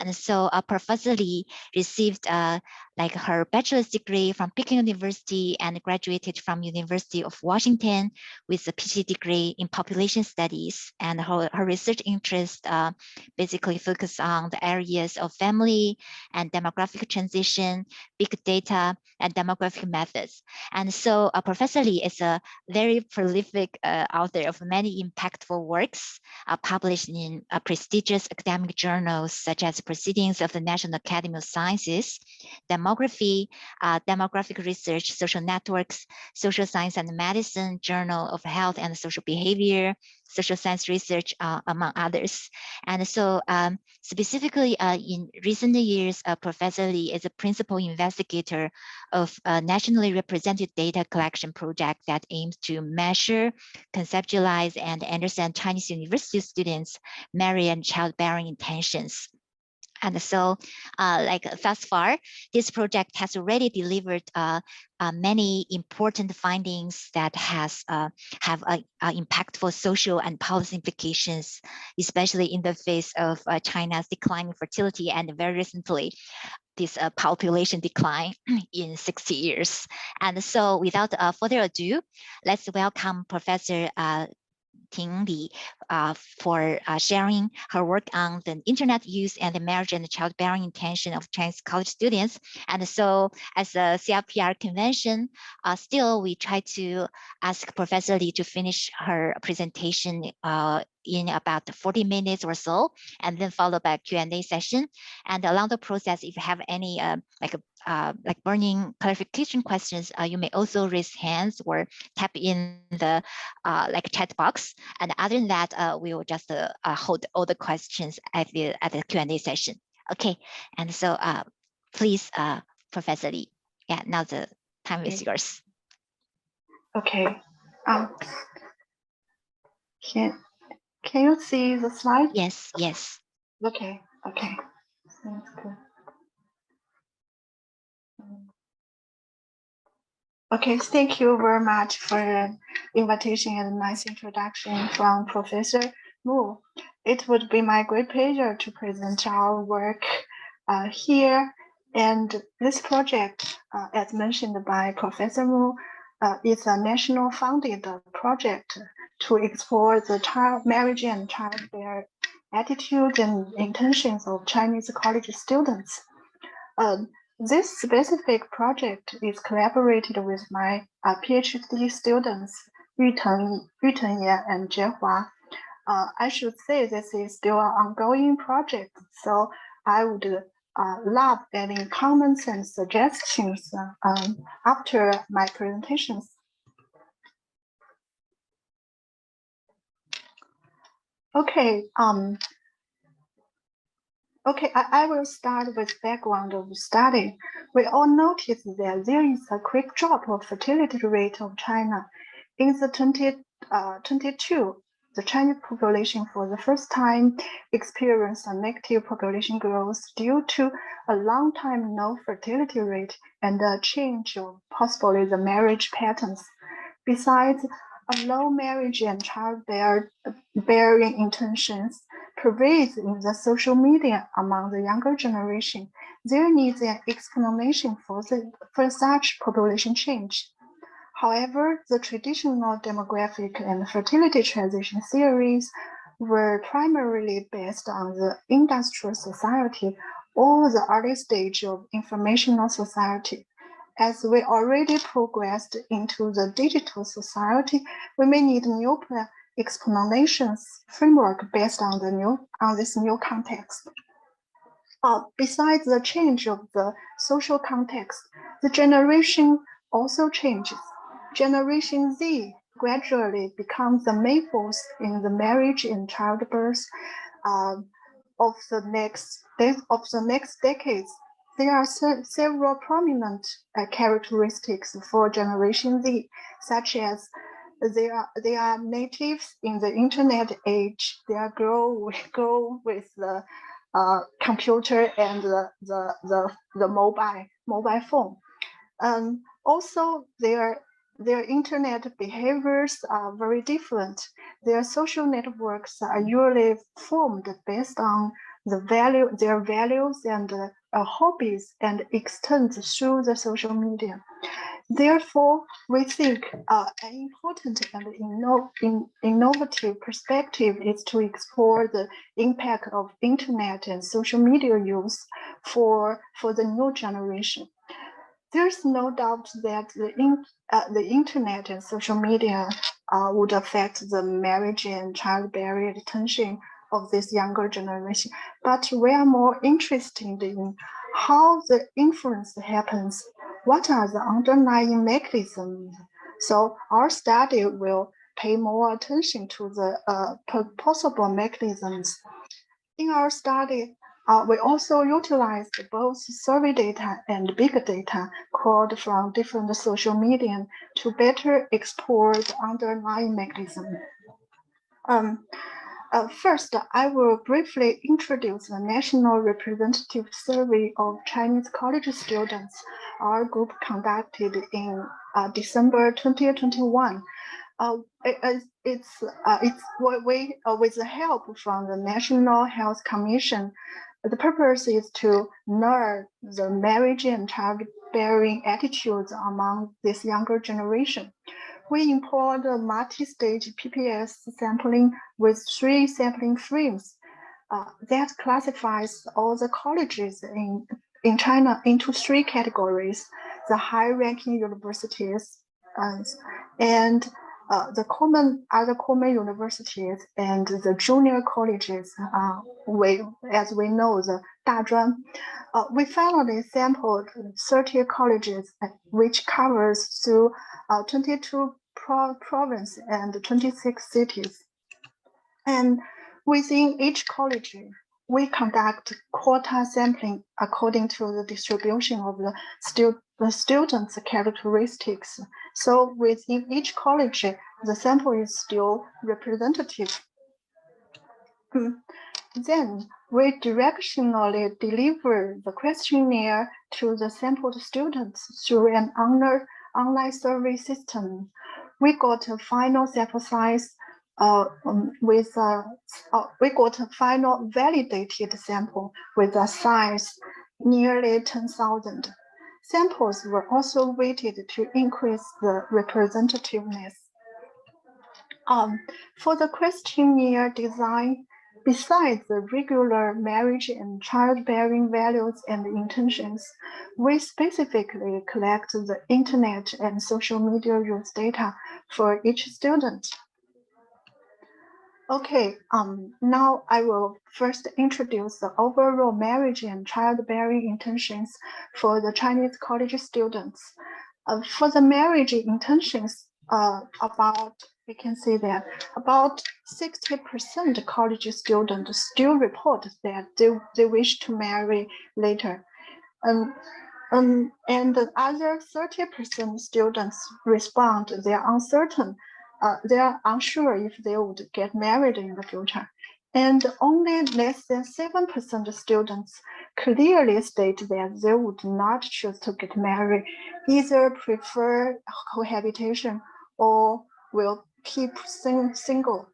And so Professor Li received like her bachelor's degree from Peking University and graduated from University of Washington with a PhD degree in population studies. And her research interest basically focus on the areas of family and demographic transition, big data, and demographic methods. And so Professor Li is a very prolific author of many impactful works published in prestigious academic journals such as Proceedings of the National Academy of Sciences, Demography, Demographic Research, Social Networks, Social Science and Medicine, Journal of Health and Social Behavior, Social Science Research, among others. And so specifically in recent years, Professor Li is a principal investigator of a nationally represented data collection project that aims to measure, conceptualize, and understand Chinese university students' marriage and childbearing intentions. And so like thus far, this project has already delivered many important findings that have impactful social and policy implications, especially in the face of China's declining fertility and very recently, this population decline in 60 years. And so without further ado, let's welcome Professor Ting Li for sharing her work on the internet use and the marriage and the childbearing intention of Chinese college students. And so as a CRPR convention, still we try to ask Professor Li to finish her presentation in about 40 minutes or so, and then followed by a Q&A session. And along the process, if you have any like burning clarification questions, you may also raise hands or tap in the like chat box. And other than that, we will just hold all the questions at the Q&A session. Okay, and so please, Professor Li, yeah, now the time is yours. Okay. Can you see the slide? Yes, yes. Okay, okay. Sounds good. Okay, thank you very much for the invitation and nice introduction from Professor Mu. It would be my great pleasure to present our work here. And this project, as mentioned by Professor Mu, is a national funded project to explore the child marriage and childbearing attitudes and intentions of Chinese college students. This specific project is collaborated with my PhD students, Yuteng Ye and Jiehua. I should say this is still an ongoing project, so I would love any comments and suggestions after my presentations. Okay, I will start with background of study. We all notice that there is a quick drop of fertility rate of China. In the 2022, the Chinese population for the first time experienced a negative population growth due to a long time no fertility rate and a change of possibly the marriage patterns. Besides, a low marriage and childbearing intentions pervades in the social media among the younger generation. There needs an explanation for such population change. However, the traditional demographic and fertility transition theories were primarily based on the industrial society or the early stage of informational society. As we already progressed into the digital society, we may need new explanations framework based on this new context. Besides the change of the social context, the generation also changes. Generation Z gradually becomes the main force in the marriage and childbirth of the next decades. There are several prominent characteristics for Generation Z, such as they are natives in the internet age. They are grow with the computer and the mobile phone. Also, their internet behaviors are very different. Their social networks are usually formed based on their values and hobbies and extend through the social media. Therefore, we think an important and innovative perspective is to explore the impact of internet and social media use for the new generation. There's no doubt that the internet and social media would affect the marriage and childbearing attention of this younger generation. But we are more interested in how the influence happens. What are the underlying mechanisms? So our study will pay more attention to the possible mechanisms. In our study, we also utilized both survey data and big data called from different social media to better explore the underlying mechanism. First, I will briefly introduce the National Representative Survey of Chinese college students our group conducted in December 2021. It's with the help from the National Health Commission. The purpose is to learn the marriage and childbearing attitudes among this younger generation. We employed a multi-stage PPS sampling with 3 sampling frames that classifies all the colleges in China into 3 categories: the high-ranking universities and the other common universities and the junior colleges. As we know, the Dazhuan. We finally sampled 30 colleges, which covers through 22 provinces and 26 cities. And within each college, we conduct quota sampling according to the distribution of the students' characteristics. So within each college, the sample is still representative. Then we directionally deliver the questionnaire to the sampled students through an online survey system. We got a final sample size we got a final validated sample with a size nearly 10,000. Samples were also weighted to increase the representativeness. For the questionnaire design, besides the regular marriage and childbearing values and intentions, we specifically collect the internet and social media use data for each student. Okay, now I will first introduce the overall marriage and childbearing intentions for the Chinese college students. For the marriage intentions, we can see that about 60% college students still report that they wish to marry later. And the other 30% students respond they are uncertain. They are unsure if they would get married in the future. And only less than 7% of students clearly state that they would not choose to get married, either prefer cohabitation or will keep single.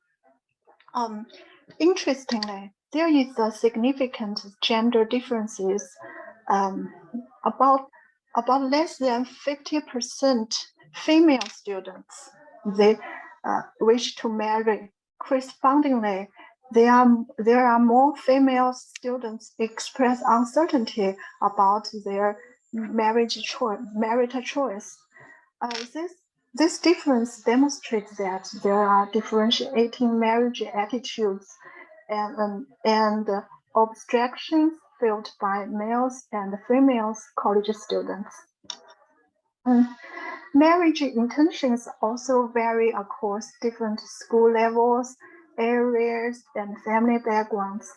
Interestingly, there is a significant gender differences. About less than 50% female students they wish to marry. Correspondingly, there are more female students express uncertainty about their marital choice. This difference demonstrates that there are differentiating marriage attitudes and obstructions felt by males and females college students. Marriage intentions also vary across different school levels, areas, and family backgrounds.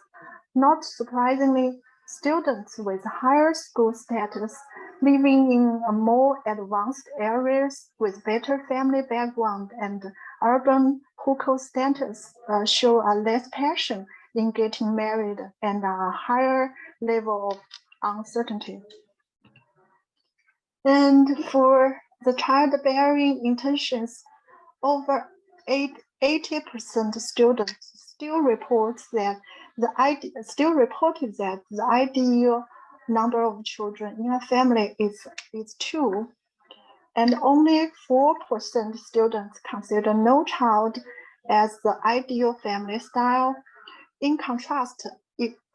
Not surprisingly, students with higher school status living in more advanced areas with better family background and urban hukou status show a less passion in getting married and a higher level of uncertainty. And for the childbearing intentions, over 80% students still report that still reported that the ideal number of children in a family is 2, and only 4% students consider no child as the ideal family style. In contrast,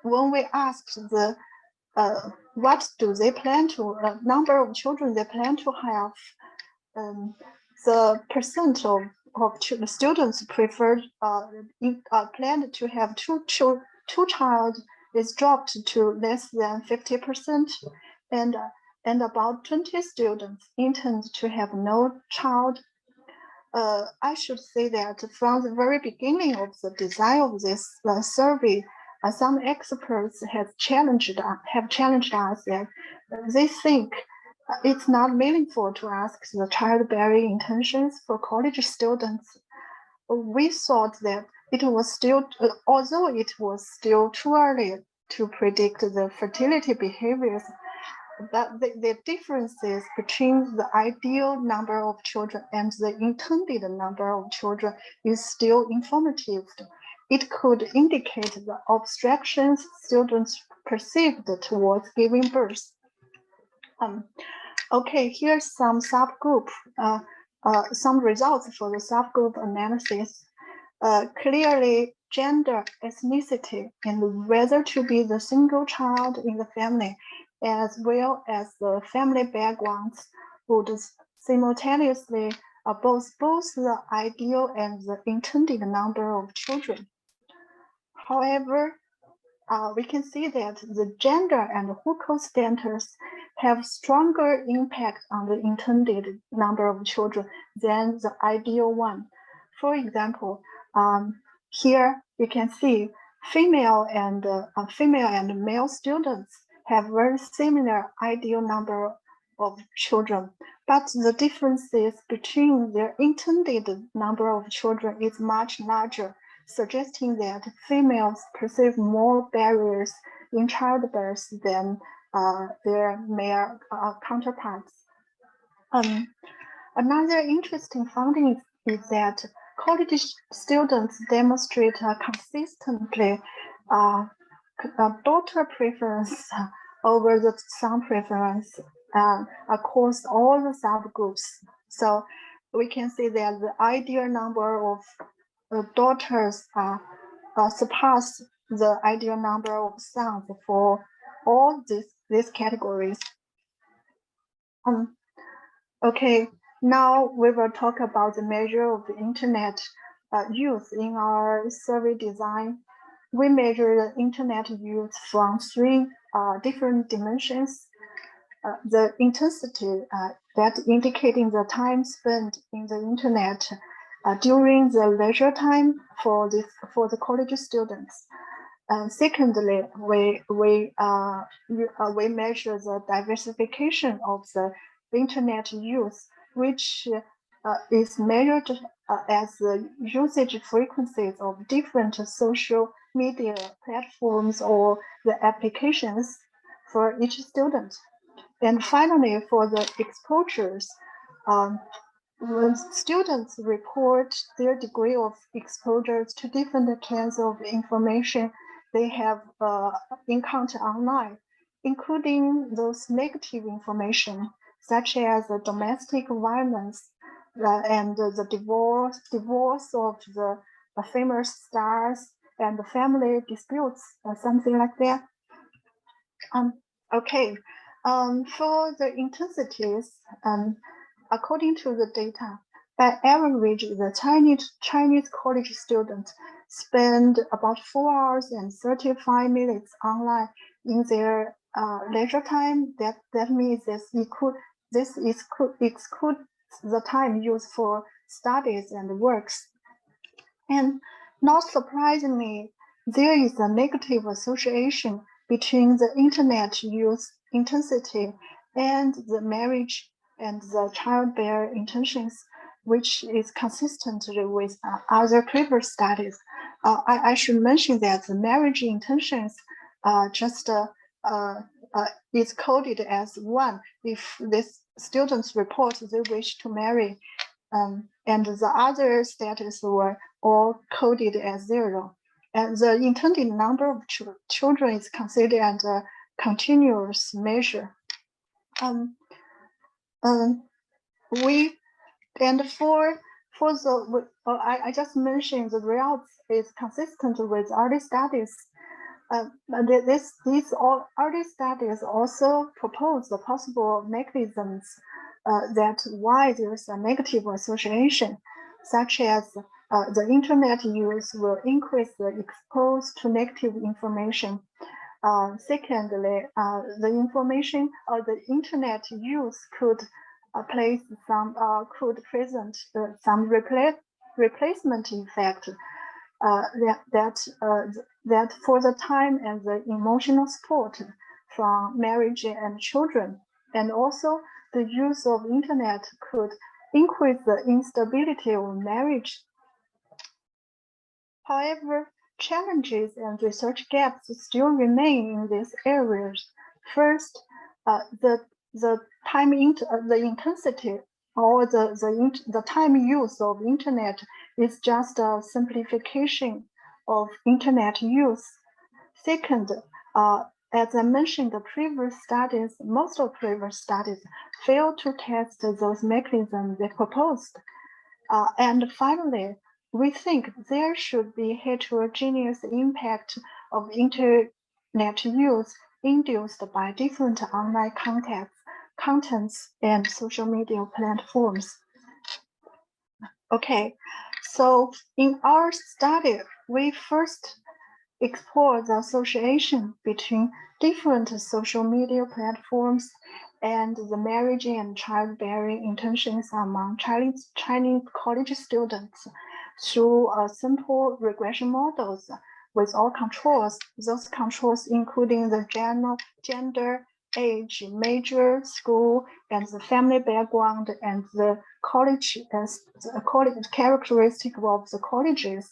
when we asked what do they plan to, number of children they plan to have, the percent of students preferred planned to have two child is dropped to less than 50%, and about 20 students intend to have no child. I should say that from the very beginning of the design of this survey, some experts have challenged us that they think it's not meaningful to ask the childbearing intentions for college students. We thought that it was still, although it was still too early to predict the fertility behaviors, but the differences between the ideal number of children and the intended number of children is still informative. It could indicate the obstructions students perceived towards giving birth. Okay, here's some subgroup, some results for the subgroup analysis. Clearly, gender, ethnicity, and whether to be the single child in the family, as well as the family backgrounds, would simultaneously both the ideal and the intended number of children. However, we can see that the gender and Hukou status have stronger impact on the intended number of children than the ideal one. For example, here you can see female and male students have very similar ideal number of children, but the differences between their intended number of children is much larger, suggesting that females perceive more barriers in childbirth than their male counterparts. Another interesting finding is that college students demonstrate consistently daughter preference over the son preference across all the subgroups. So we can see that the ideal number of daughters surpass the ideal number of sons for all these categories. Okay, now we will talk about the measure of the internet use in our survey design. We measure the internet use from 3 different dimensions. The intensity that indicating the time spent in the internet during the leisure time for the college students. And secondly, we measure the diversification of the internet use, which is measured as the usage frequencies of different social media platforms or the applications for each student. And finally, for the exposures, when students report their degree of exposure to different kinds of information they have encountered online, including those negative information, such as the domestic violence and the divorce of the famous stars and the family disputes, something like that. Okay, for the intensities, according to the data, by average, the Chinese college students spend about 4 hours and 35 minutes online in their leisure time. That means this excludes the time used for studies and works. And not surprisingly, there is a negative association between the internet use intensity and the marriage and the childbearing intentions, which is consistent with other previous studies. I should mention that the marriage intentions is coded as 1 if these students report they wish to marry, and the other status were all coded as 0. and the intended number of children is considered a continuous measure. I just mentioned the results is consistent with early studies. These early studies also propose the possible mechanisms that why there's a negative association, such as the internet use will increase the exposure to negative information. Secondly, the information or the internet use could present some replacement effect that for the time and the emotional support from marriage and children, and also the use of internet could increase the instability of marriage. However, challenges and research gaps still remain in these areas. First, the intensity or the time use of internet is just a simplification of internet use. Second, as I mentioned, the previous studies, most of previous studies failed to test those mechanisms they proposed. And finally, we think there should be heterogeneous impact of internet use induced by different online contents and social media platforms. Okay, so in our study, we first explore the association between different social media platforms and the marriage and childbearing intentions among Chinese college students through simple regression models with all controls. Those controls including the gender, age, major, school, and the family background and the college characteristic of the colleges.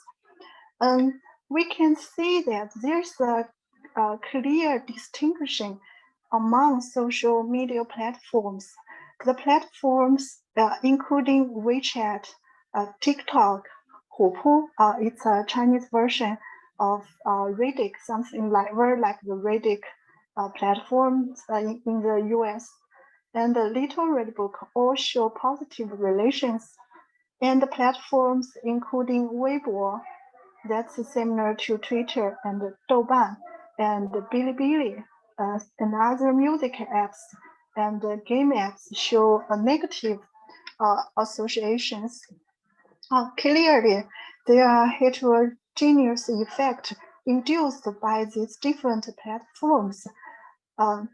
We can see that there's a clear distinction among social media platforms. The platforms, including WeChat, TikTok, Hupu, it's a Chinese version of Reddit, something very like the Reddit platform in the US, and the Little Red Book all show positive relations. And the platforms including Weibo, that's similar to Twitter and Douban and Bilibili and other music apps and game apps show a negative associations. Clearly, there are heterogeneous effects induced by these different platforms. And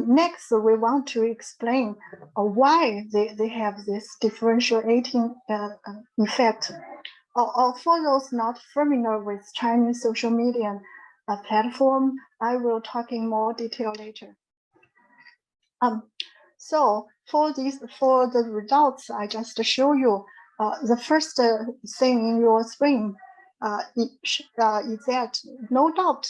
next, we want to explain why they have this differentiating effect. For those not familiar with Chinese social media platform, I will talk in more detail later. So for the results I just show you, the first thing in your screen is that no doubt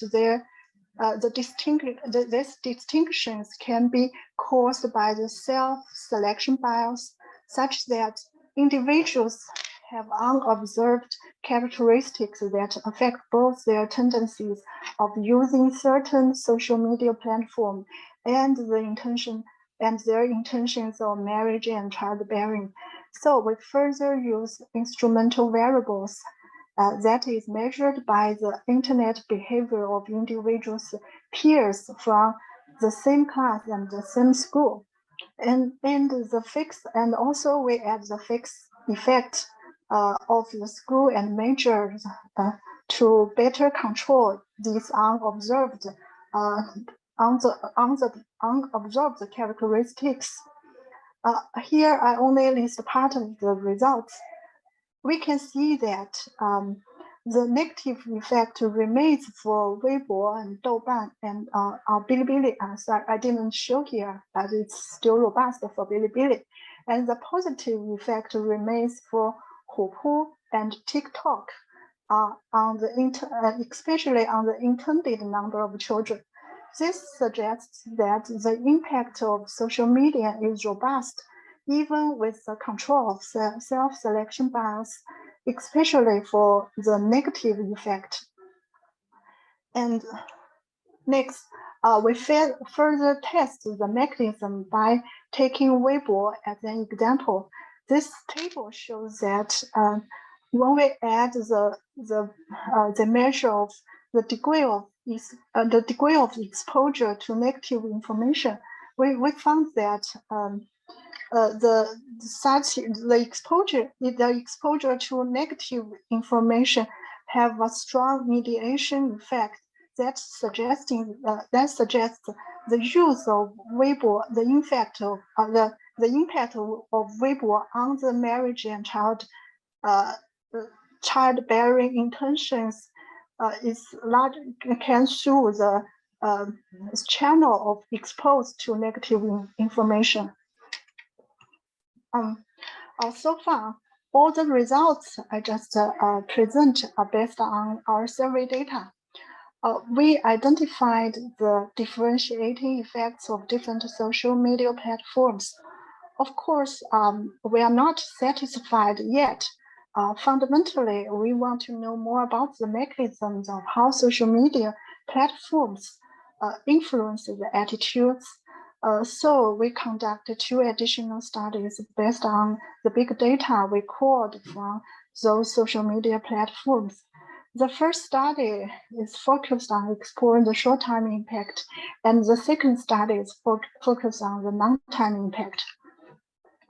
these distinctions can be caused by the self-selection bias, such that individuals have unobserved characteristics that affect both their tendencies of using certain social media platform and their intentions of marriage and childbearing. So we further use instrumental variables that is measured by the internet behavior of individuals' peers from the same class and the same school. And also we add the fixed effect of the school and majors to better control these unobserved characteristics. Here I only list part of the results. We can see that the negative effect remains for Weibo and Douban and Bilibili. So I didn't show here, but it's still robust for Bilibili. And the positive effect remains for Hupu and TikTok, especially on the intended number of children. This suggests that the impact of social media is robust, even with the control of self-selection bias, especially for the negative effect. And next, we further test the mechanism by taking Weibo as an example. This table shows that when we add the measure of the degree of exposure to negative information, we found that the exposure to negative information have a strong mediation effect that suggests the use of Weibo, the impact of Weibo on the marriage and childbearing intentions is large, can show the channel of exposed to negative information. So far, all the results I just present are based on our survey data. We identified the differentiating effects of different social media platforms. Of course, we are not satisfied yet. Fundamentally, we want to know more about the mechanisms of how social media platforms influence the attitudes. So we conducted 2 additional studies based on the big data we called from those social media platforms. The first study is focused on exploring the short-term impact, and the second study is focused on the long-term impact.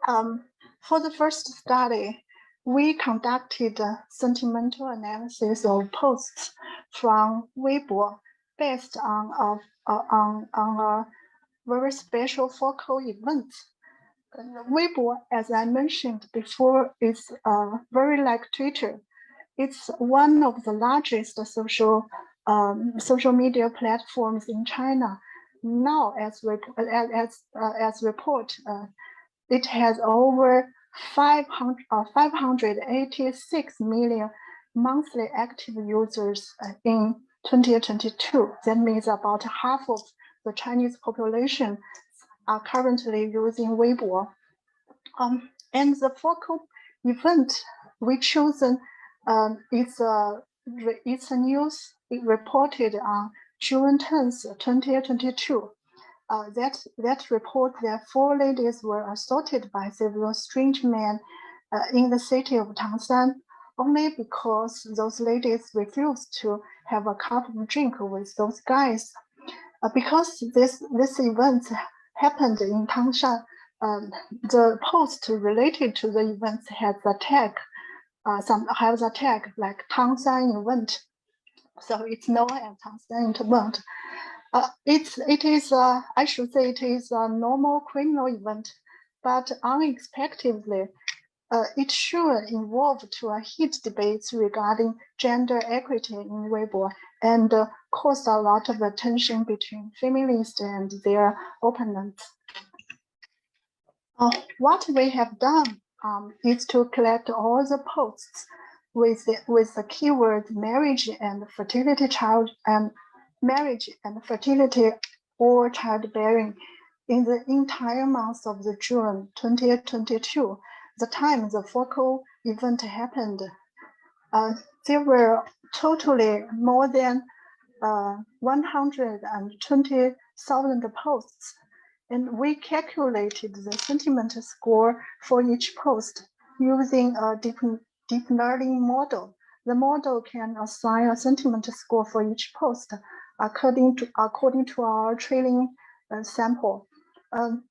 For the first study, we conducted a sentimental analysis of posts from Weibo based on a very special focal event. Weibo, as I mentioned before, is very like Twitter. It's one of the largest social media platforms in China. Now, as report, it has over 586 million monthly active users in 2022. That means about half of the Chinese population are currently using Weibo. And the focal event we chosen it's a news reported on June 10th, 2022. That report that 4 ladies were assaulted by several strange men in the city of Tangshan, only because those ladies refused to have a cup of drink with those guys. Because this event happened in Tangshan, the post related to the events has a tag, like Tangshan event. So it's known as Tangshan event. I should say it is a normal criminal event, but unexpectedly, it sure involved to a heat debates regarding gender equity in Weibo and caused a lot of attention between feminists and their opponents. What we have done is to collect all the posts with the keyword marriage and fertility or childbearing in the entire month of the June 2022, the time the focal event happened. There were totally more than 120,000 posts, and we calculated the sentiment score for each post using a deep learning model. The model can assign a sentiment score for each post according to our training sample.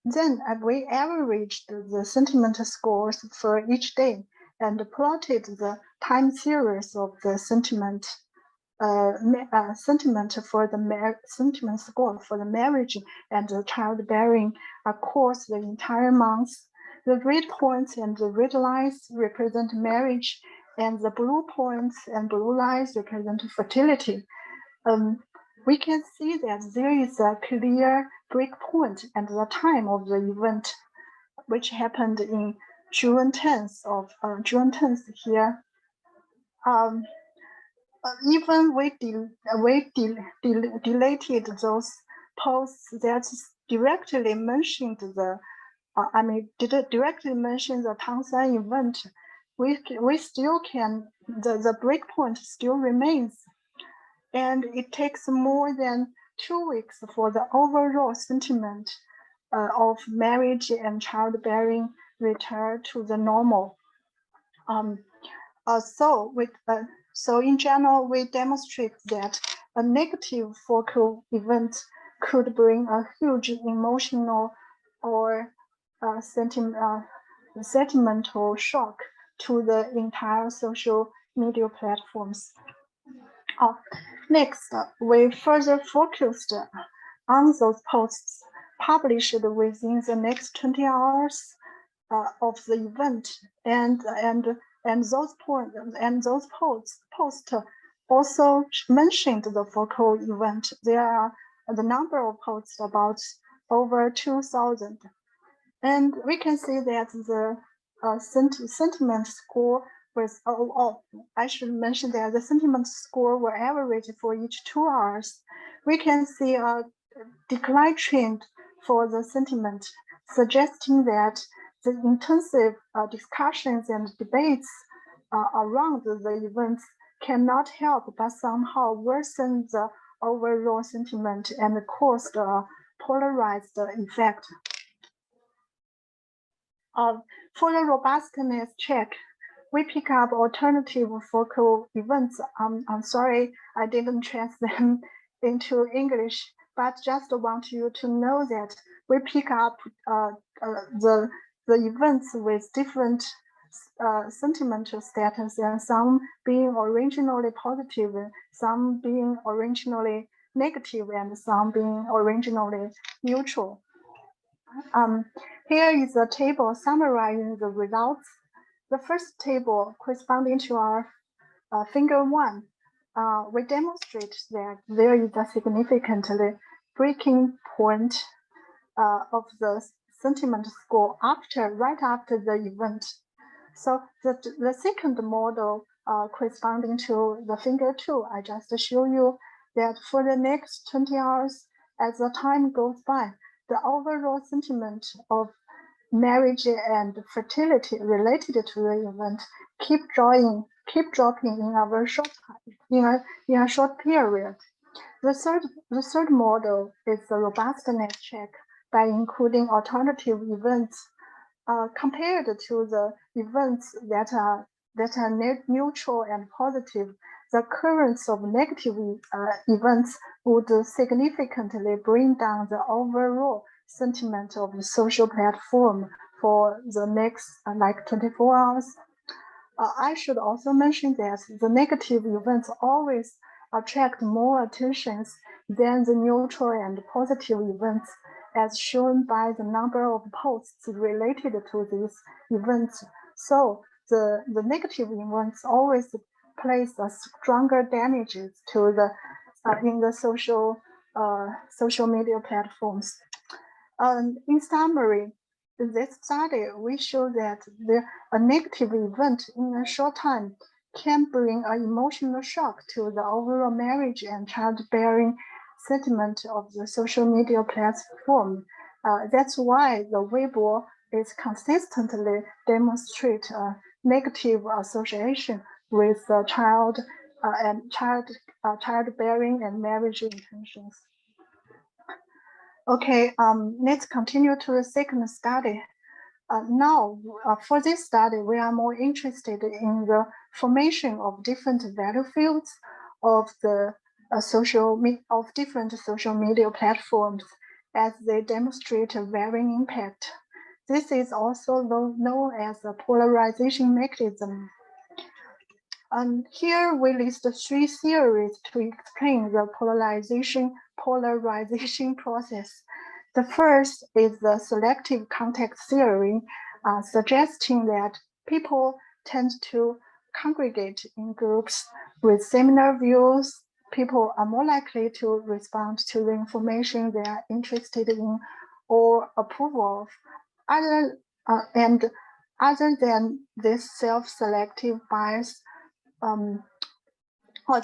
Then we averaged the sentiment scores for each day and plotted the time series of the sentiment sentiment score for the marriage and the childbearing across the entire month. The red points and the red lines represent marriage, and the blue points and blue lines represent fertility. We can see that there is a clear breakpoint at the time of the event, which happened in June 10th here. Even we deleted those posts that directly mentioned directly mention the Tangshan event. We still can, the breakpoint still remains. and it takes more than 2 weeks for the overall sentiment of marriage and childbearing return to the normal. So in general, we demonstrate that a negative focal event could bring a huge emotional or sentimental shock to the entire social media platforms. Next, we further focused on those posts published within the next 20 hours of the event, and those posts also mentioned the focal event. There are the number of posts about over 2,000, and we can see that the sentiment score was I should mention that the sentiment score were average for each 2 hours. We can see a decline trend for the sentiment, suggesting that the intensive discussions and debates around the events cannot help but somehow worsen the overall sentiment and cause a polarized effect. For the robustness check, we pick up alternative focal events. I'm sorry, I didn't translate them into English, but just want you to know that we pick up the events with different sentimental status, and some being originally positive, some being originally negative, and some being originally neutral. Here is a table summarizing the results. The first table corresponding to our figure 1, we demonstrate that there is a significantly breaking point of the sentiment score right after the event. So the second model corresponding to the figure 2, I just show you that for the next 20 hours, as the time goes by, the overall sentiment of marriage and fertility related to the event keep dropping in a short time, in a short period. The third model is the robustness check by including alternative events compared to the events that are neutral and positive. The occurrence of negative events would significantly bring down the overall sentiment of the social platform for the next 24 hours. I should also mention that the negative events always attract more attention than the neutral and positive events, as shown by the number of posts related to these events. So the negative events always place a stronger damages to the in the social media platforms. In summary, in this study, we show that a negative event in a short time can bring an emotional shock to the overall marriage and childbearing sentiment of the social media platform. That's why the Weibo is consistently demonstrate a negative association with childbearing and marriage intentions. Okay, let's continue to the second study. Now, for this study, we are more interested in the formation of different value fields of the different social media platforms as they demonstrate a varying impact. This is also known as a polarization mechanism. And here we list 3 theories to explain the polarization process. The first is the selective context theory, suggesting that people tend to congregate in groups with similar views. People are more likely to respond to the information they are interested in or approve of. Other than this self-selective bias,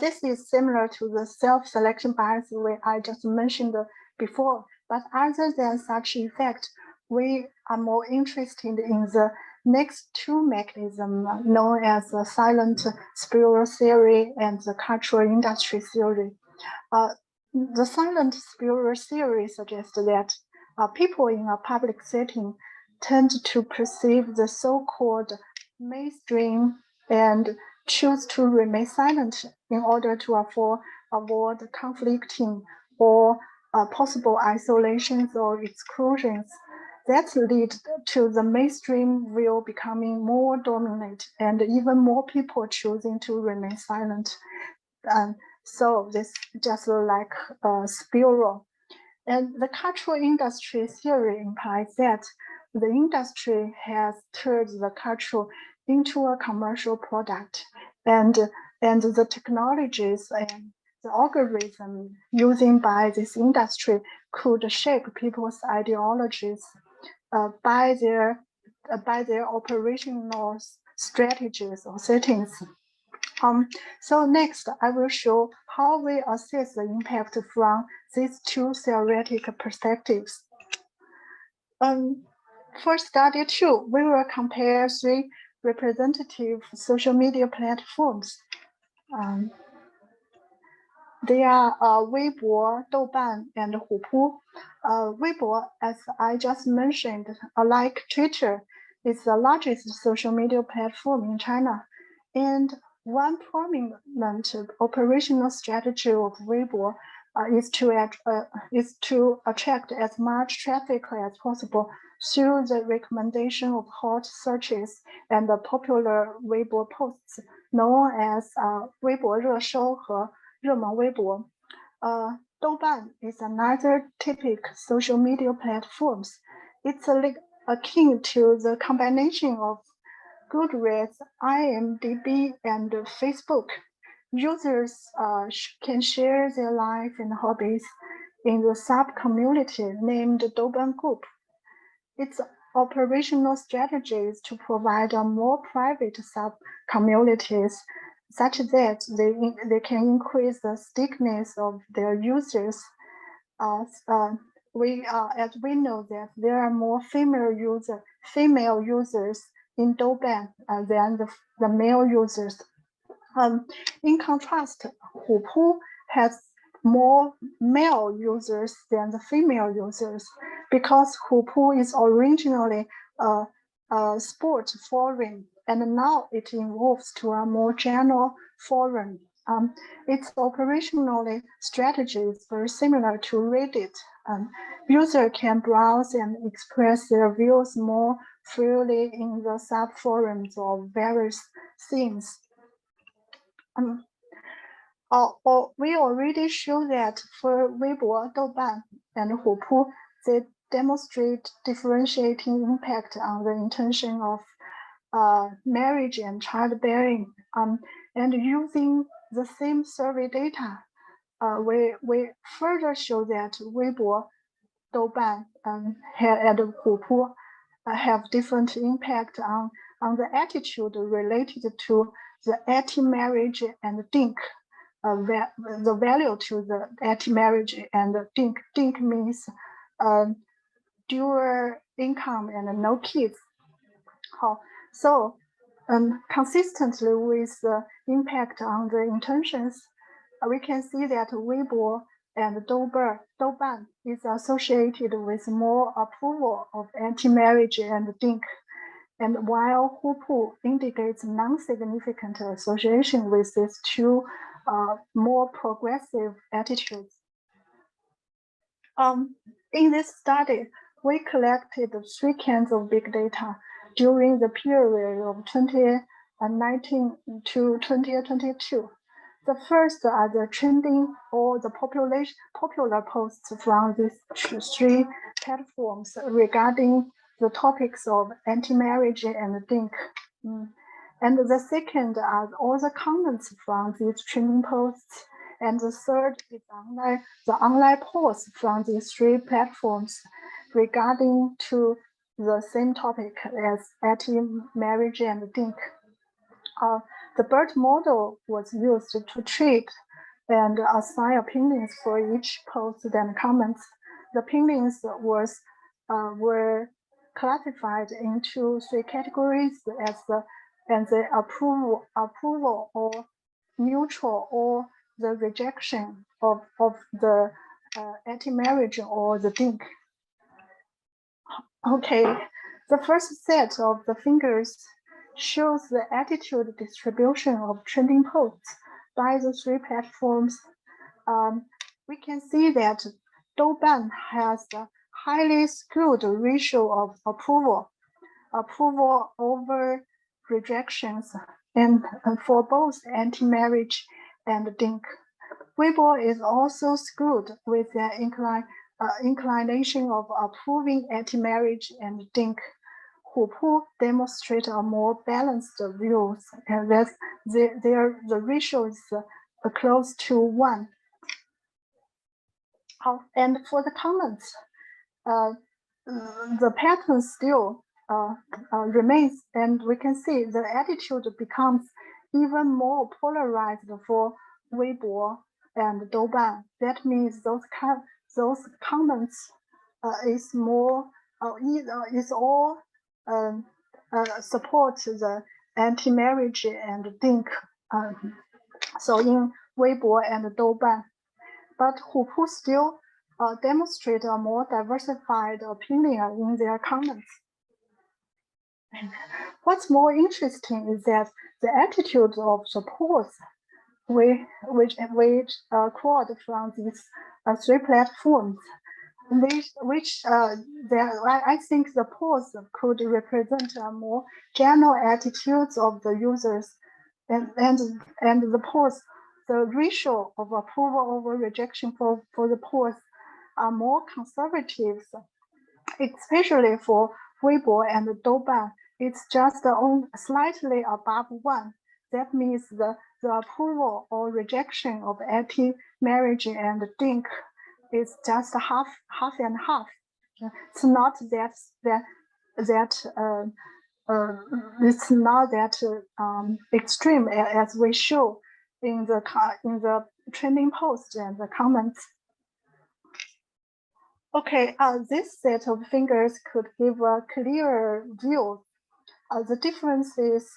this is similar to the self-selection bias I just mentioned before. But other than such effect, we are more interested in the next 2 mechanisms known as the silent spiral theory and the cultural industry theory. The silent spillover theory suggests that people in a public setting tend to perceive the so-called mainstream and choose to remain silent in order to avoid conflicting or possible isolations or exclusions. That lead to the mainstream view becoming more dominant and even more people choosing to remain silent. So this just like a spiral. And the cultural industry theory implies that the industry has turned the culture into a commercial product, and the technologies and the algorithm using by this industry could shape people's ideologies by their operational strategies or settings. So next, I will show how we assess the impact from these two theoretical perspectives. For study 2, we will compare 3 representative social media platforms. They are Weibo, Douban, and Hupu. Weibo, as I just mentioned, like Twitter, is the largest social media platform in China. And one prominent operational strategy of Weibo is to attract as much traffic as possible through the recommendation of hot searches and the popular Weibo posts known as 微博热搜和热门微博. Douban is another typical social media platforms. It's akin to the combination of Goodreads, IMDb, and Facebook. Users can share their life and hobbies in the sub-community named Douban Group. Its operational strategy is to provide a more private sub-communities such that they can increase the stickiness of their users. As we know that there are more female users in Douban than the male users. In contrast, Hupu has more male users than the female users because Hupu is originally a sport forum and now it evolves to a more general forum. Its operationally strategy is very similar to Reddit. Users can browse and express their views more freely in the sub-forums of various themes. We already show that for Weibo, Douban, and Hupu, they demonstrate differentiating impact on the intention of marriage and childbearing. And using the same survey data, we further show that Weibo, Douban, and Hupu have different impact on the attitude related to the anti-marriage and Ting. The value to the anti-marriage and Ting. Ting means dual income and no kids. So consistently with the impact on the intentions, we can see that Weibo and Douban is associated with more approval of anti-marriage and Ting. And while Hupu indicates non-significant association with these two more progressive attitudes. In this study, we collected 3 kinds of big data during the period of 2019 to 2022. The first are the trending or the popular posts from these 3 platforms regarding the topics of anti-marriage and Ting. And the second are all the comments from these trending posts. And the third is the online posts from these 3 platforms regarding to the same topic as anti-marriage and Ting. The BERT model was used to treat and assign opinions for each post and comments. The opinions were classified into 3 categories as the approval or neutral or the rejection of the anti-marriage or the Ting. Okay, the first set of the fingers shows the attitude distribution of trending posts by the three platforms. We can see that Douban has a highly skewed ratio of approval over rejections, and for both anti-marriage and Ting. Weibo is also skewed with an inclination of approving anti-marriage and Ting. Hupu demonstrate a more balanced views, and that the ratio is close to 1. And for the comments, the pattern still remains, and we can see the attitude becomes even more polarized for Weibo and Douban. That means those comments is more is all support the anti-marriage and Ting. So in Weibo and Douban, but Hupu still demonstrate a more diversified opinion in their comments. What's more interesting is that the attitude of support which quote from these three platforms, I think the polls could represent a more general attitudes of the users, and the polls, the ratio of approval over rejection for the polls are more conservative, especially for Weibo and Douban. It's just slightly above 1. That means the approval or rejection of anti-marriage and Ting is just half and half. It's not it's not that extreme as we show in the trending posts and the comments. Okay, this set of fingers could give a clearer view. The differences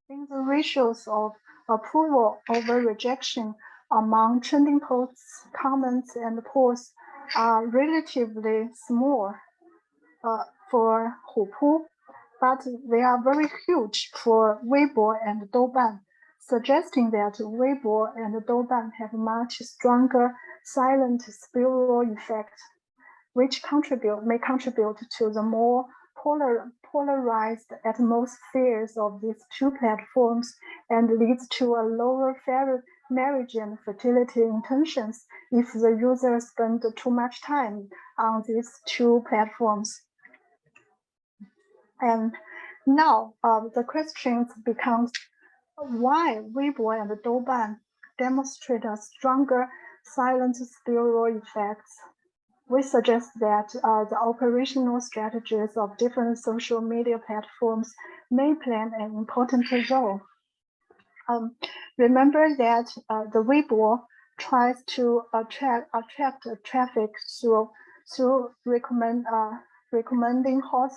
in the ratios of approval over rejection among trending posts, comments, and polls are relatively small for Hupu, but they are very huge for Weibo and Douban, suggesting that Weibo and Douban have much stronger silent spillover effect, which may contribute to the more polarized atmospheres of these two platforms and leads to a lower marriage and fertility intentions if the users spend too much time on these two platforms. And now the question becomes why Weibo and Douban demonstrate a stronger silent spillover effects. We suggest that the operational strategies of different social media platforms may play an important role. Remember that the Weibo tries to attract traffic through recommending hot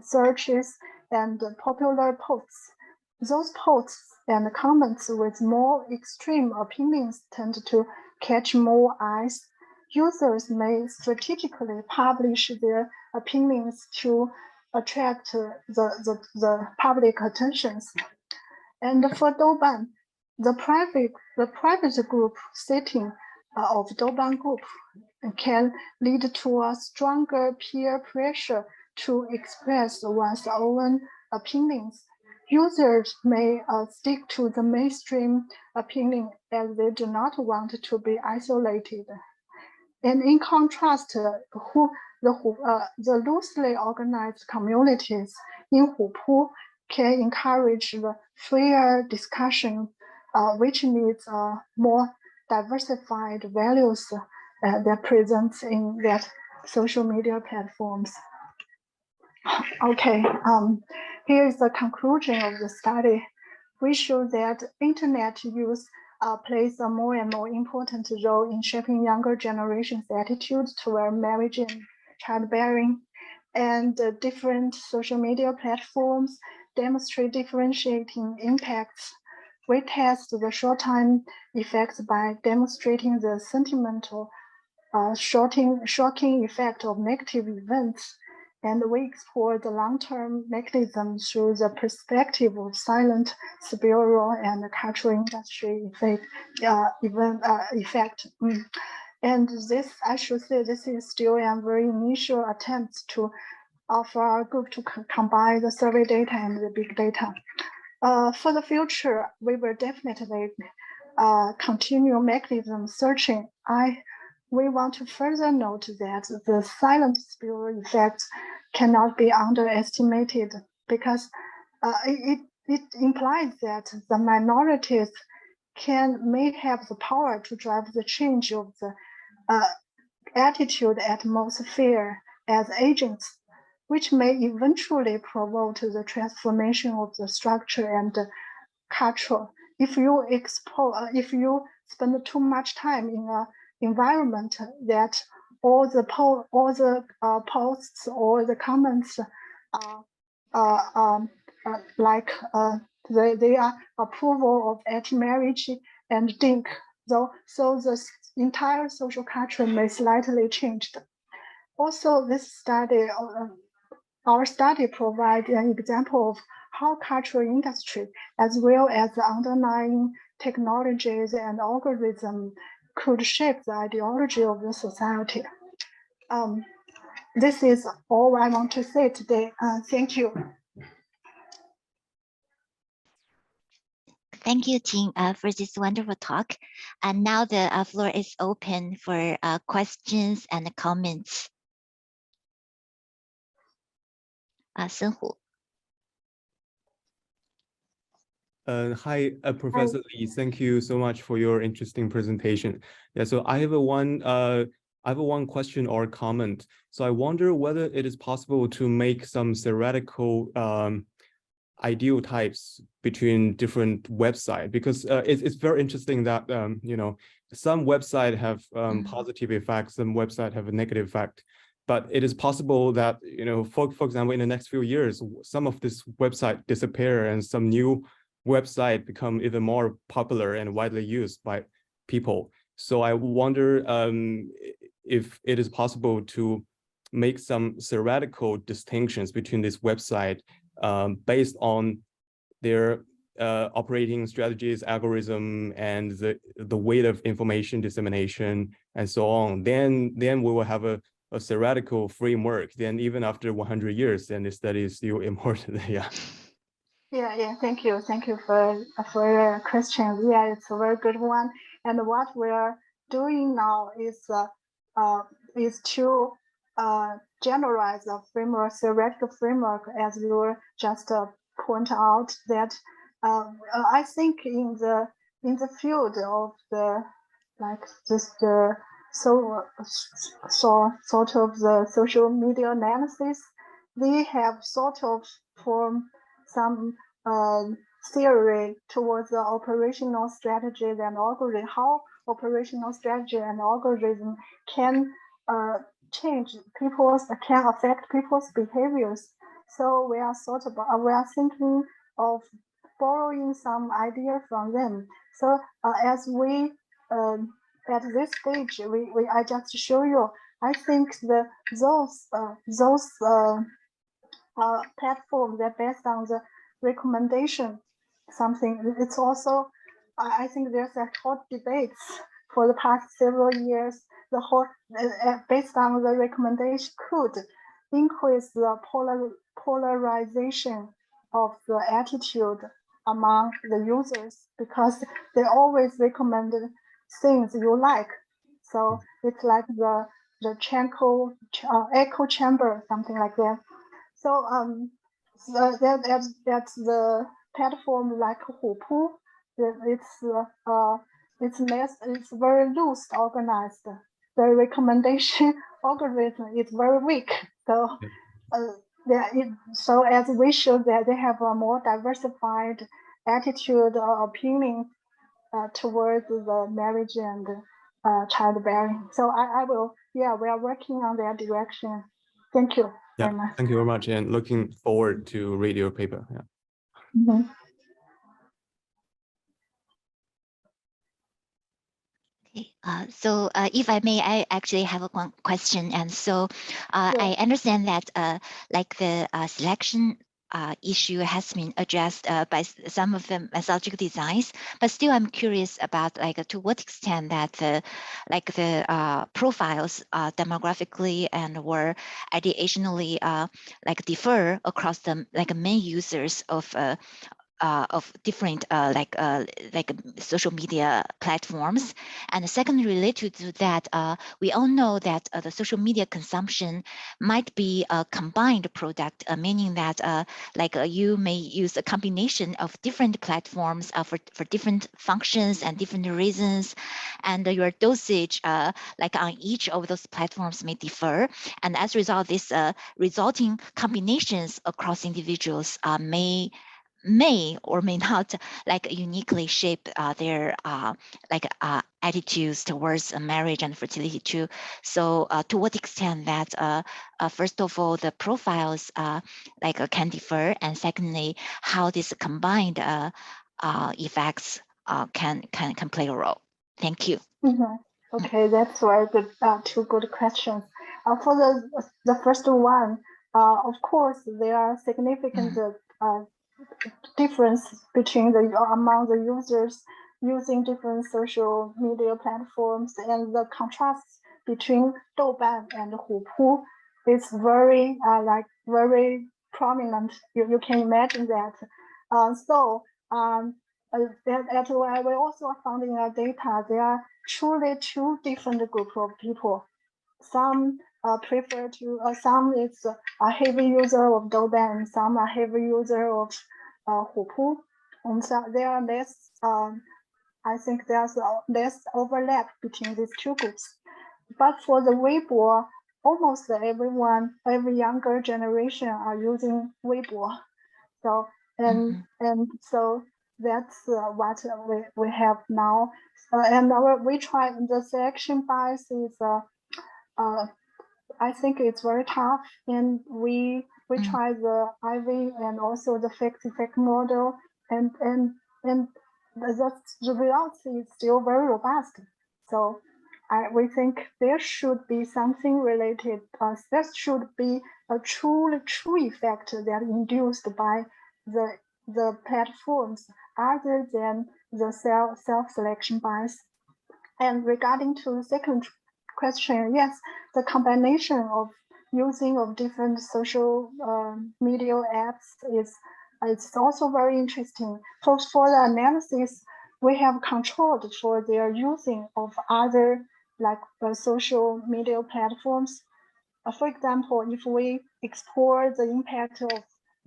searches and popular posts. Those posts and comments with more extreme opinions tend to catch more eyes. Users may strategically publish their opinions to attract the public attentions. And for Douban, the private group setting of Douban group can lead to a stronger peer pressure to express one's own opinions. Users may stick to the mainstream opinion as they do not want to be isolated. And in contrast, the loosely organized communities in Hupu can encourage the freer discussion, which needs more diversified values that present in that social media platforms. Okay, here is the conclusion of the study. We show that internet use plays a more and more important role in shaping younger generations' attitudes toward marriage and childbearing. And different social media platforms demonstrate differentiating impacts. We test the short-time effects by demonstrating the sentimental shocking effect of negative events, and we explore the long-term mechanism through the perspective of silent, spiritual, and cultural industry effect. And this, I should say, this is still a very initial attempt to offer our group to combine the survey data and the big data. For the future, we will definitely continue mechanism searching. We want to further note that the silent spillover effect cannot be underestimated, because it implies that the minorities may have the power to drive the change of the attitude atmosphere as agents, which may eventually promote the transformation of the structure and culture. If you spend too much time in an environment that all the posts or the comments they are approval of anti-marriage and Ting, so the entire social culture may slightly change. Also, this study, our study provides an example of how cultural industry, as well as the underlying technologies and algorithms, could shape the ideology of the society. This is all I want to say today. Thank you. Thank you, Ting, for this wonderful talk. And now the floor is open for questions and comments. Senhu. Hi, Professor Li. Thank you so much for your interesting presentation. Yeah, so I have one question or comment. So I wonder whether it is possible to make some theoretical ideal types between different websites, because it's very interesting that you know, some websites have positive effects, some websites have a negative effect. But it is possible that, you know, for example, in the next few years, some of this website disappear and some new website become even more popular and widely used by people. So I wonder if it is possible to make some theoretical distinctions between this website based on their operating strategies, algorithm, and the weight of information dissemination and so on. Then we will have a theoretical framework. Then even after 100 years, then the study is still important. Yeah. Yeah. Thank you for your question. Yeah, it's a very good one. And what we're doing now is to generalize the framework, theoretical framework, as you were just point out that I think in the field of the sort of the social media analysis, they have sort of formed some theory towards the operational strategies and algorithm, how operational strategy and algorithm can can affect people's behaviors. So we are thinking of borrowing some idea from them. So as we at this stage, I just show you. I think those platforms that based on the recommendation something. It's also I think there's a hot debates for the past several years. The whole based on the recommendation could increase the polarization of the attitude among the users, because they always recommend things you like. So it's like the echo chamber, something like that. So that's the platform like Hupu. It's very loose organized. The recommendation algorithm is very weak. So so as we show that they have a more diversified attitude or opinion towards the marriage and childbearing. So I will, we are working on that direction. Thank you. Yeah, thank you very much, and looking forward to read your paper. Yeah. Okay, so if I may, I actually have one question. And so Sure. I understand that like the selection issue has been addressed by some of the methodological designs, but still I'm curious about like to what extent that the like the profiles demographically and were ideationally like differ across the like main users of different like social media platforms. And second, related to that, we all know that the social media consumption might be a combined product, meaning that you may use a combination of different platforms for different functions and different reasons, and your dosage like on each of those platforms may differ. And as a result, this resulting combinations across individuals may or may not like uniquely shape their attitudes towards marriage and fertility too. So to what extent that first of all the profiles can differ, and secondly how this combined effects can play a role. Thank you. Mhm. Okay, that's very good. Two good questions. For the first one, of course, there are significant difference between the among the users using different social media platforms, and the contrast between Douban and Hupu is very very prominent. You can imagine that. So that we also found in our data there are truly two different group of people. Some prefer to some is a heavy user of Douban, some are heavy user of Hupu, and so there are less. I think there's less overlap between these two groups. But for the Weibo, almost everyone, every younger generation are using Weibo. So and so that's what we have now. And we try the selection bias is I think it's very tough, and we try the IV and also the fixed effect model, and the results is still very robust. So we think there should be something related. There should be a true effect that induced by the platforms other than the self selection bias. And regarding to the second question, yes, the combination of using of different social media apps is it's also very interesting. For the analysis, we have controlled for their using of other like social media platforms. For example, if we explore the impact of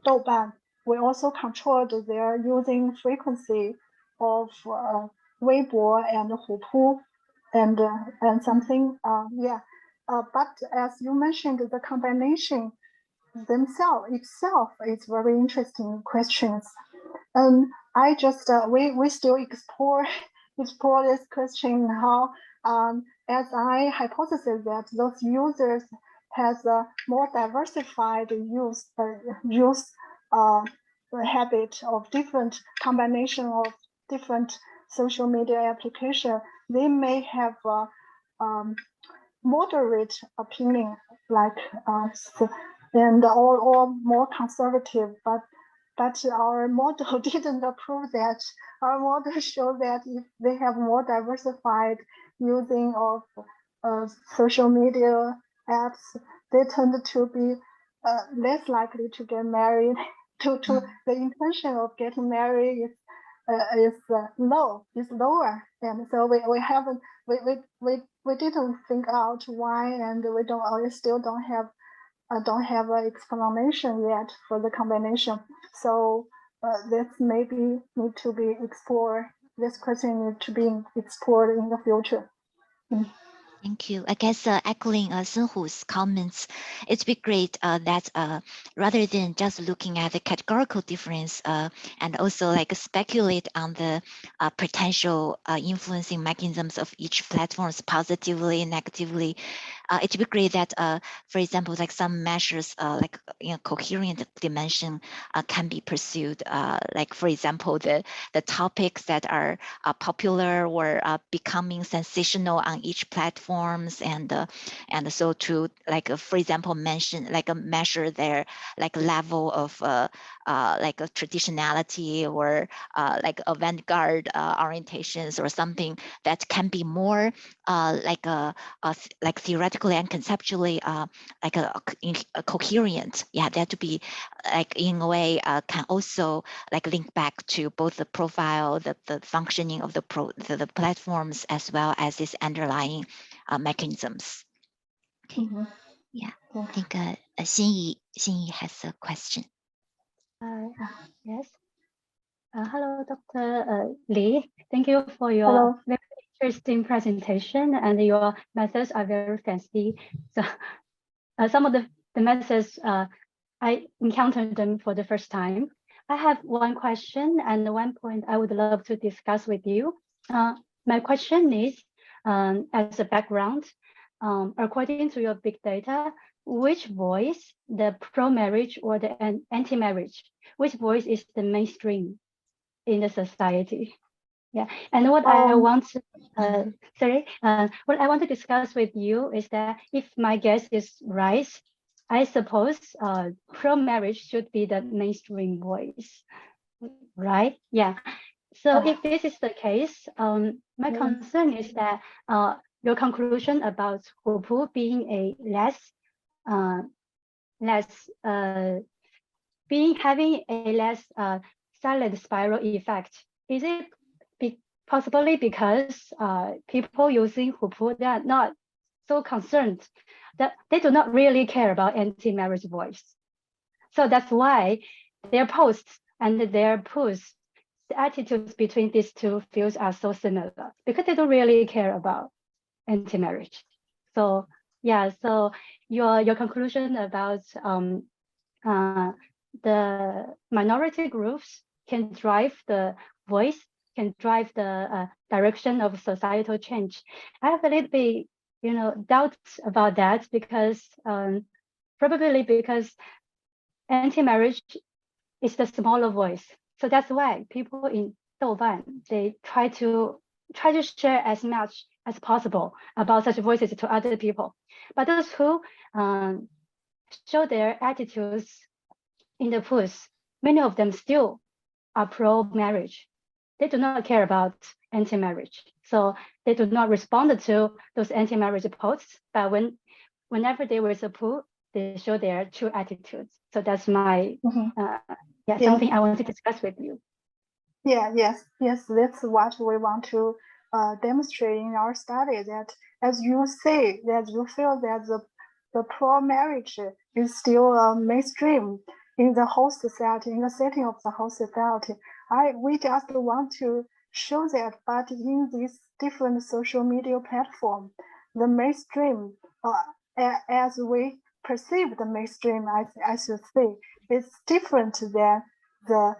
Douban, we also controlled their using frequency of Weibo and Hupu and something, yeah. But as you mentioned, the combination itself is very interesting questions. And I just we still explore this question how as I hypothesis that those users has a more diversified use habit of different combination of different social media application. They may have moderate opinion like and or more conservative, but our model didn't prove that. Our model showed that if they have more diversified using of social media apps, they tend to be less likely to get married. To the intention of getting married is lower, and so we haven't we didn't think out why, and we still don't have an explanation yet for the combination. So this maybe need to be explored. This question need to be explored in the future. Thank you. I guess echoing Senhu's comments, it'd be great that rather than just looking at the categorical difference and also like speculate on the potential influencing mechanisms of each platforms positively and negatively, it would be great that, for example, like some measures, like coherent dimension, can be pursued. Like for example, the topics that are popular or becoming sensational on each platforms, and so to like for example mention like a measure their like level of like a traditionality or like avant-garde orientations or something that can be more like theoretically and conceptually like a coherent. Yeah, that to be like in a way can also like link back to both the profile, the functioning of the platforms, as well as its underlying mechanisms. Okay. Mhm. Yeah, I Thanks. think Xinyi has a question. Yes. Hello, Dr. Li. Thank you for your Hello. very interesting presentation, and your methods are very fancy. So some of the methods, I encountered them for the first time. I have one question and one point I would love to discuss with you. My question is, as a background, according to your big data, which voice, the pro-marriage or the anti-marriage, which voice is the mainstream in the society? Yeah, and what I want to, what I want to discuss with you is that if my guess is right, I suppose pro-marriage should be the mainstream voice, right? Yeah. So if this is the case, my concern is that your conclusion about Hupu being a having a less silent spiral effect, is it possibly because people using Hupu, they are not so concerned, that they do not really care about anti-marriage voice. So that's why their posts and their posts, the attitudes between these two fields are so similar, because they don't really care about anti-marriage. So yeah, so your conclusion about the minority groups can drive the voice, can drive the direction of societal change. I have a little bit, doubts about that, because probably because anti-marriage is the smaller voice. So that's why people in Douban, they try to share as much as possible about such voices to other people. But those who show their attitudes in the posts, many of them still are pro-marriage. They do not care about anti-marriage. So they do not respond to those anti-marriage posts, but whenever they were supported, they show their true attitudes. So that's my something I want to discuss with you. Yes. That's what we want to demonstrate in our study. That, as you say, that you feel that the pro-marriage is still mainstream in the whole society, in the setting of the whole society. We just want to show that, but in this different social media platform, the mainstream, as we perceive the mainstream, I should say, is different than the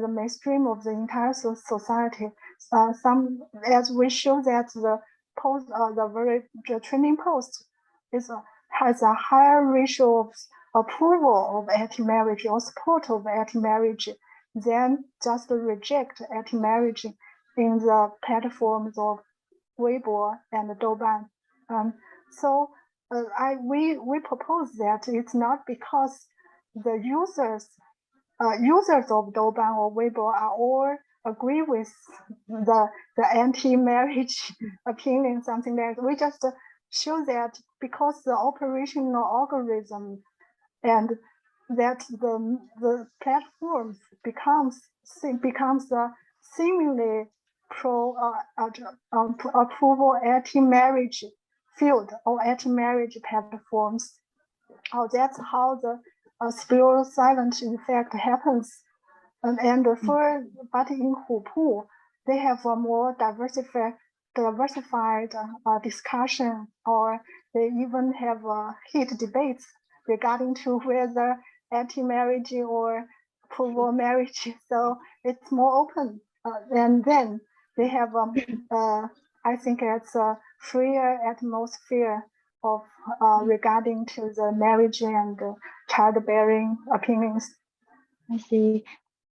mainstream of the entire society. As we show that the trending post has a higher ratio of approval of anti-marriage or support of anti-marriage than just reject anti-marriage in the platforms of Weibo and Douban. We propose that it's not because the users of Douban or Weibo are all agree with the anti-marriage opinion, something like that. We just show that because the operational algorithm and that the platforms becomes a seemingly approval anti-marriage field or anti-marriage platforms. That's how the spiral silent effect happens. But in Hupu, they have a more diversified discussion, or they even have heat debates regarding to whether anti-marriage or approval marriage. So it's more open. And then they have I think it's a freer atmosphere of regarding to the marriage and childbearing opinions. I see.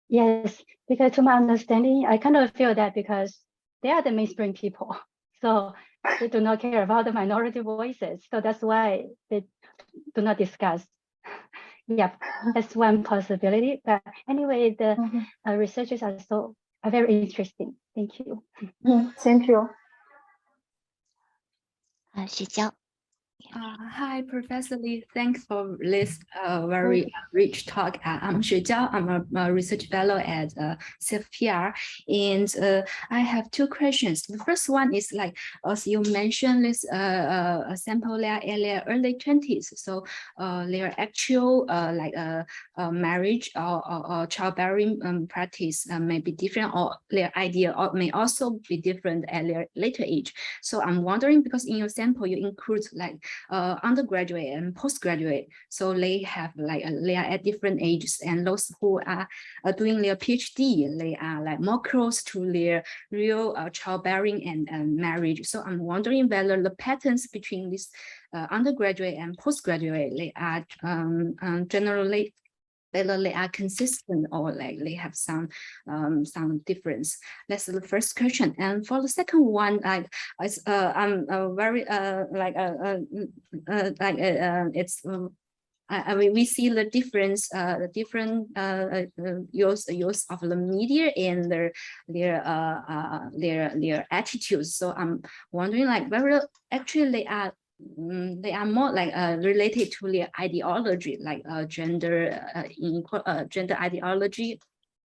Yes, because to my understanding, I kind of feel that because they are the mainstream people, so they do not care about the minority voices. So that's why they do not discuss. Yep, that's one possibility. But anyway, the researches are very interesting. Thank you. Thank you. 许娇。 Hi, Professor Lee. Thanks for this very rich talk. I'm Xue Jiao. I'm a research fellow at CFPR, and I have two questions. The first one is like, as you mentioned, this sample they are in their early 20s, so their actual marriage or childbearing practice may be different, or their idea may also be different at their later age. So I'm wondering, because in your sample you include like undergraduate and postgraduate, so they have like they are at different ages, and those who are doing their PhD, they are like more close to their real childbearing and marriage. So I'm wondering whether the patterns between this undergraduate and postgraduate, they are generally whether they are consistent or like they have some difference. That's the first question. And for the second one, like I'm very it's I mean, we see the difference, the different use of the media and their attitudes. So I'm wondering, like, whether actually they are more like related to their ideology, like gender ideology,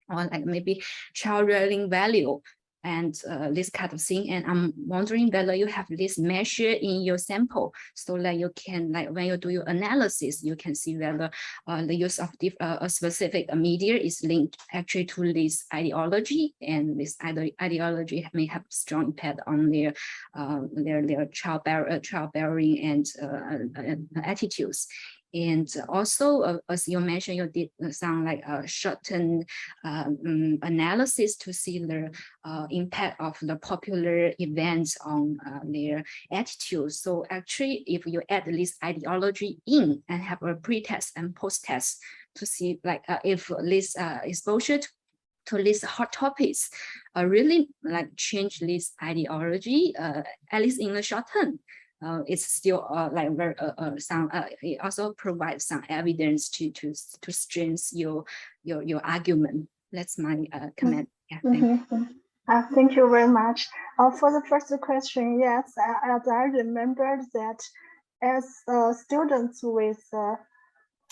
or like maybe child rearing value and this kind of thing. And I'm wondering whether you have this measure in your sample, so that you can, like, when you do your analysis, you can see whether the use of a specific media is linked actually to this ideology, and this ideology may have strong impact on their childbearing and attitudes. And also, as you mentioned, you did some like short-term analysis to see the impact of the popular events on their attitudes. So actually, if you add this ideology in and have a pre-test and post-test to see like if this exposure to these hot topics really like change this ideology, at least in the short term. It's still like very some. It also provides some evidence to strengthen your argument. That's my comment. Yeah, thank you very much. For the first question, yes, as I remembered that as students with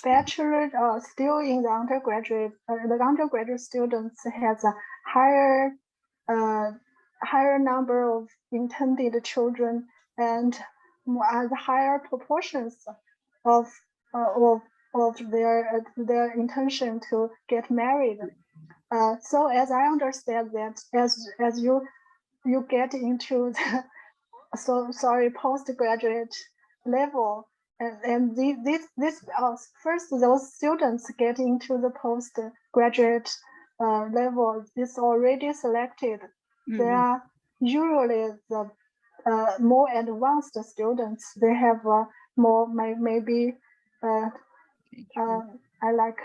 bachelor still in the undergraduate students has a higher number of intended children and higher proportions of their intention to get married. So as I understand that, as you get into the postgraduate level, and this first those students get into the postgraduate level is already selected. They are usually the more advanced students. They have more maybe I like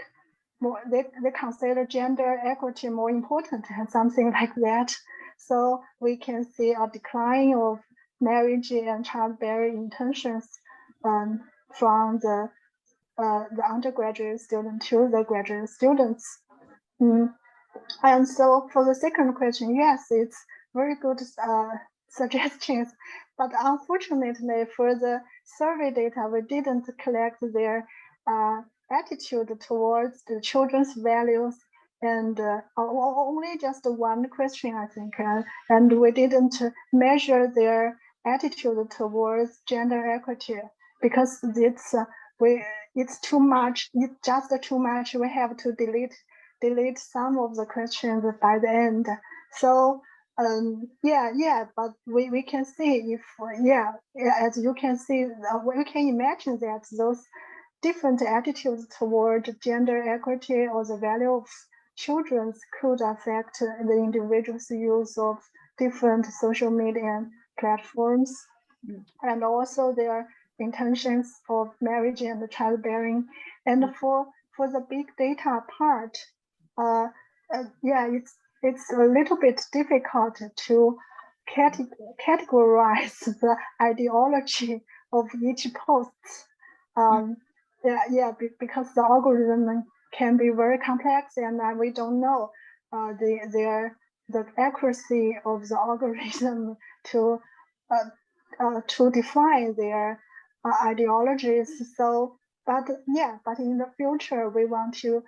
more. They consider gender equity more important and something like that. So we can see a decline of marriage and childbearing intentions from the undergraduate student to the graduate students. And so for the second question, yes, it's very good suggestions, but unfortunately for the survey data, we didn't collect their attitude towards the children's values, and only just one question, I think, and we didn't measure their attitude towards gender equity, because it's too much. It's just too much. We have to delete some of the questions by the end. So but we can see if as you can see, we can imagine that those different attitudes toward gender equity or the value of children could affect the individual's use of different social media and platforms, and also their intentions of marriage and childbearing. And for the big data part, yeah, it's a little bit difficult to categorize the ideology of each post. Because the algorithm can be very complex, and we don't know the accuracy of the algorithm to define their ideologies. So, but in the future, we want to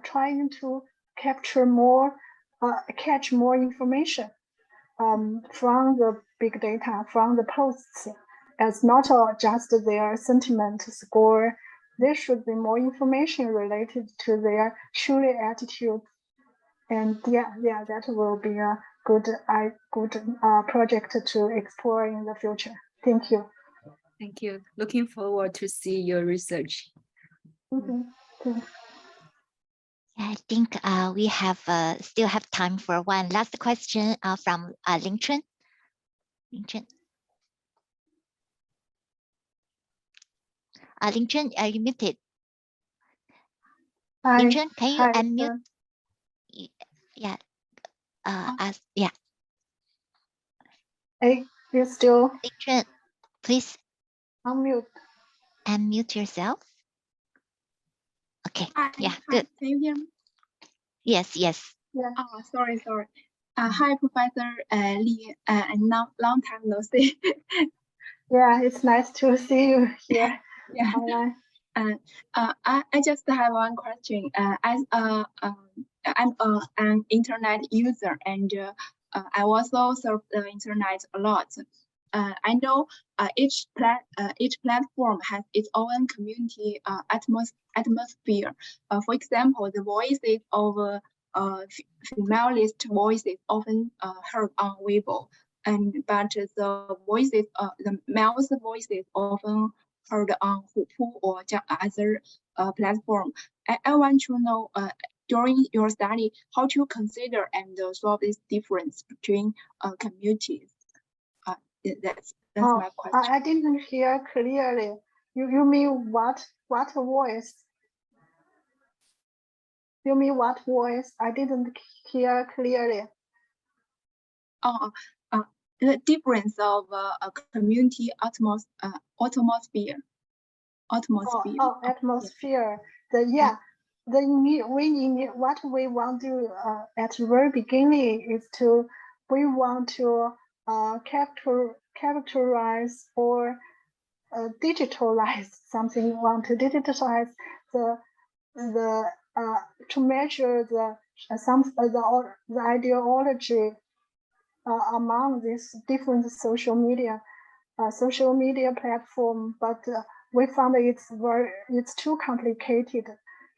trying to capture more, catch more information from the big data, from the posts, as not just their sentiment score. There should be more information related to their truly attitude. And that will be a good project to explore in the future. Thank you. Thank you. Looking forward to see your research. I think we have still have time for one last question from Ling Chun. Ling Chun. Ling Chun, are you muted? Hi. Ling Chun, can you Hi, unmute? Yeah. Yeah. Hey, you still Ling Chun, please unmute. Unmute yourself. Okay. Hi, Yeah. hi, Good. can you hear me? Yes. Yeah. Oh, sorry. Hi, Professor Lee, and long time no see. Yeah, it's nice to see you here Yeah. online. I just have one question. I'm an internet user, and I also surf the internet a lot. I know each platform has its own community atmosphere. For example, the voices of femalist voices often heard on Weibo, but the male's voices often heard on Hupu or other platform. I want to know during your study how to consider and solve this difference between communities. That's my question. I didn't hear clearly. You mean what voice? You mean what voice? I didn't hear clearly. The difference of a community atmosphere. Atmosphere. What we want to at the very beginning is we want to characterize or digitalize something. We want to digitalize the to measure the ideology among these different social media platform, but we found it's too complicated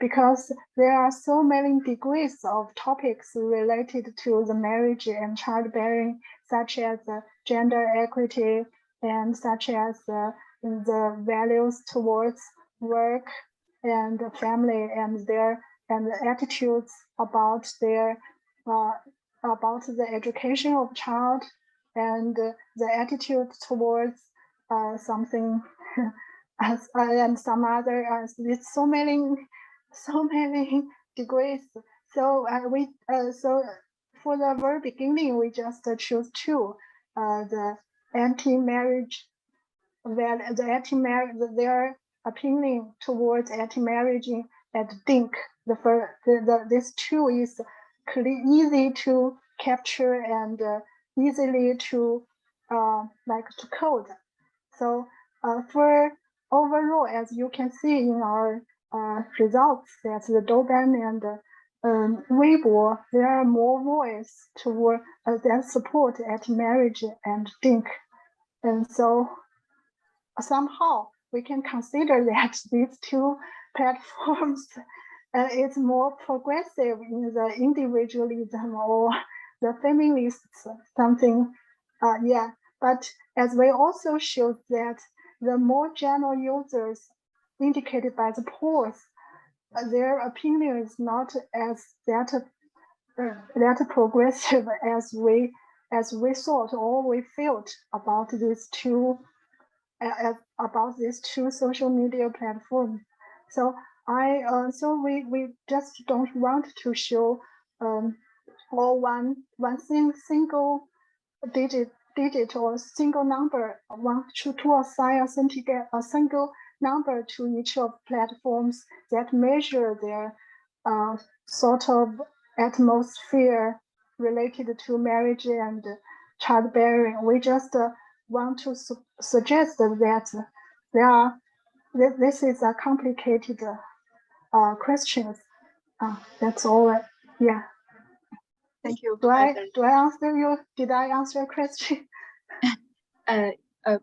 because there are so many degrees of topics related to the marriage and childbearing, such as gender equity and such as the values towards work and family and the attitudes about the education of child and the attitude towards something and some other with so many degrees. So so for the very beginning we just choose two, the anti-marriage, their opinion towards anti-marriage and Ting. This two is easy to capture and easily to to code. So for overall, as you can see in our results, that's the Douban and Weibo, there are more voice toward that support anti-marriage and Ting. And so somehow we can consider that these two platforms it's more progressive in the individualism or the feminists, something, But as we also showed that the more general users indicated by the polls, their opinion is not as that progressive as we as we thought or we felt about these two social media platforms. So we just don't want to show all one single digit or single number, to assign a single number to each of platforms that measure their sort of atmosphere related to marriage and childbearing. We just want to suggest that this is a complicated question. That's all. Yeah. Thank you. Do I answer you? Did I answer your question?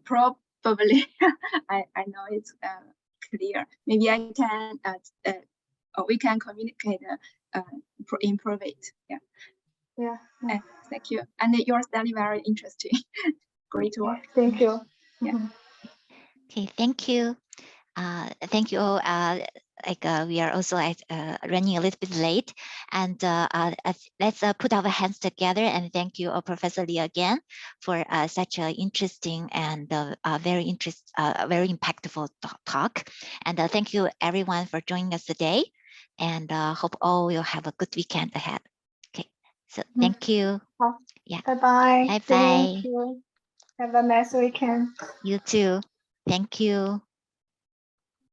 Probably. I know it's clear. Maybe I can we can communicate improve it. Yeah. Yeah. Thank you. And your study very interesting. Great work. Thank you. Yeah. Okay, thank you. Thank you all. We are also running a little bit late, and let's put our hands together and thank you, Professor Lee, again for such an interesting and very impactful talk. And thank you everyone for joining us today. And hope all will have a good weekend ahead. Okay, so thank you. Yeah. Bye-bye. Bye-bye. Thank you. Have a nice weekend. You too. Thank you.